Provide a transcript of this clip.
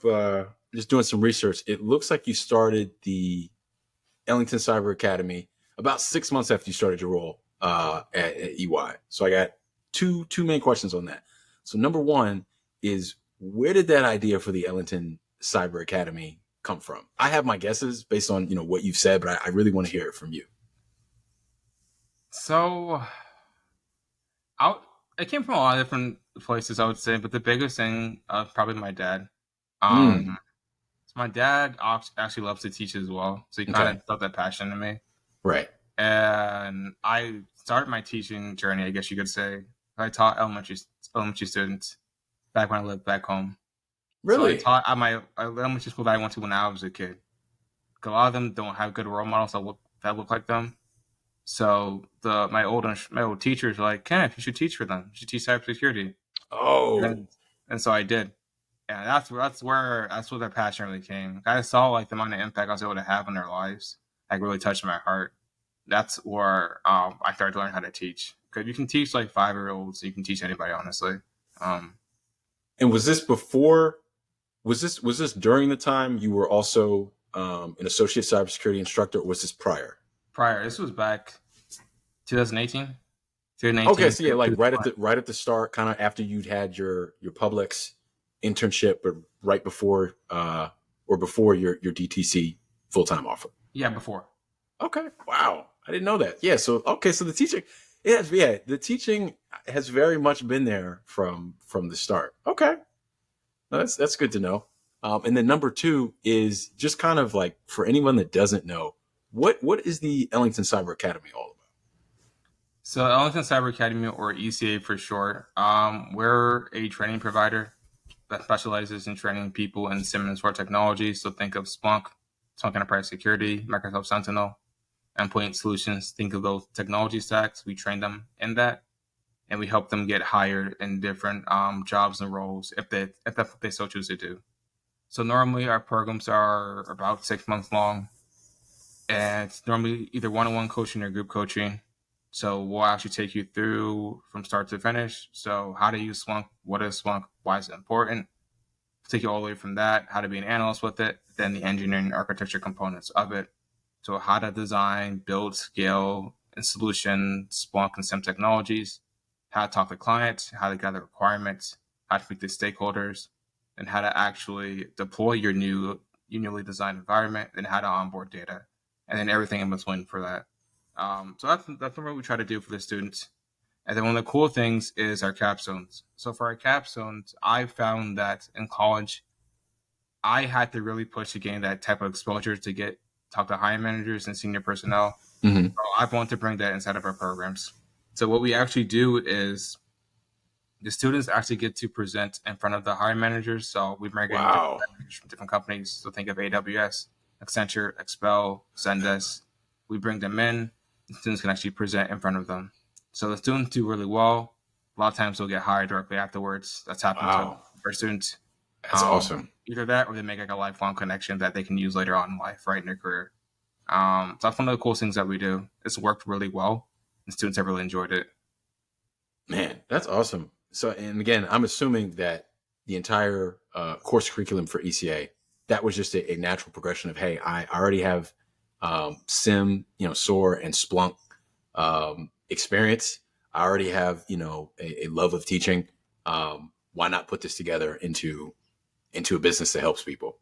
just doing some research. It looks like you started the Ellington Cyber Academy about 6 months after you started your role at EY. So I got two main questions on that. So number one is, where did that idea for the Ellington Cyber Academy come from? I have my guesses based on what you've said, but I really want to hear it from you. So, it came from a lot of different places, I would say, but the biggest thing, probably my dad. Mm, So my dad actually loves to teach as well, so he kind okay. of felt that passion in me. Right. And I started my teaching journey, I guess you could say. I taught elementary students back when I lived back home. So I Really? taught at my elementary school that I went to when I was a kid. A lot of them don't have good role models that look like them. So my old teachers were like, Kenneth, you should teach for them. You should teach cybersecurity. Oh, And so I did. And that's where their passion really came. I saw like the amount of impact I was able to have on their lives. Like really touched my heart. That's where I started to learn how to teach. Because you can teach like 5-year-olds, you can teach anybody, honestly. Um, and was this before? Was this during the time you were also an associate cybersecurity instructor, or was this prior? Prior, this was back 2018, Okay, 2018 so yeah, like to right at the start, kind of after you'd had your Publix internship, but right before or before your DTC full time offer. yeah, before. Okay, wow, I didn't know that. Yeah, so okay, so the teaching, the teaching has very much been there from the start. Okay, that's good to know. And then number two is just kind of like for anyone that doesn't know, what is the Ellington Cyber Academy all about? So Ellington Cyber Academy, or ECA for short, we're a training provider that specializes in training people in SIEM and SOAR technology. So think of Splunk Enterprise Security, Microsoft Sentinel, Endpoint Solutions. Think of those technology stacks. We train them in that, and we help them get hired in different jobs and roles if that's what they so choose to do. So normally our programs are about 6 months long, and it's normally either one-on-one coaching or group coaching. So we'll actually take you through from start to finish. So how to use Splunk, what is Splunk, why is it important? Take you all the way from that, how to be an analyst with it, then the engineering architecture components of it. So how to design, build, scale, and solution Splunk and SIEM technologies, how to talk to clients, how to gather requirements, how to speak to stakeholders, and how to actually deploy your newly designed environment, and how to onboard data, and then everything in between for that. So that's what we try to do for the students. And then one of the cool things is our capstones. So for our capstones, I found that in college, I had to really push to gain that type of exposure to talk to hiring managers and senior personnel. Mm-hmm. So I want to bring that inside of our programs. So what we actually do is the students actually get to present in front of the hiring managers. So we bring in different Wow. managers from different companies. So think of AWS, Accenture, Expel, Zendesk. We bring them in. The students can actually present in front of them. So the students do really well. A lot of times they'll get hired directly afterwards. That's happened to Wow. our students. That's awesome. Either that or they make like a lifelong connection that they can use later on in life, right, in their career. So that's one of the cool things that we do. It's worked really well, and students have really enjoyed it. Man, that's awesome. So, and again, I'm assuming that the entire course curriculum for ECA, that was just a natural progression of, hey, I already have SIM, SOAR and Splunk experience. I already have, a love of teaching. Why not put this together into a business that helps people?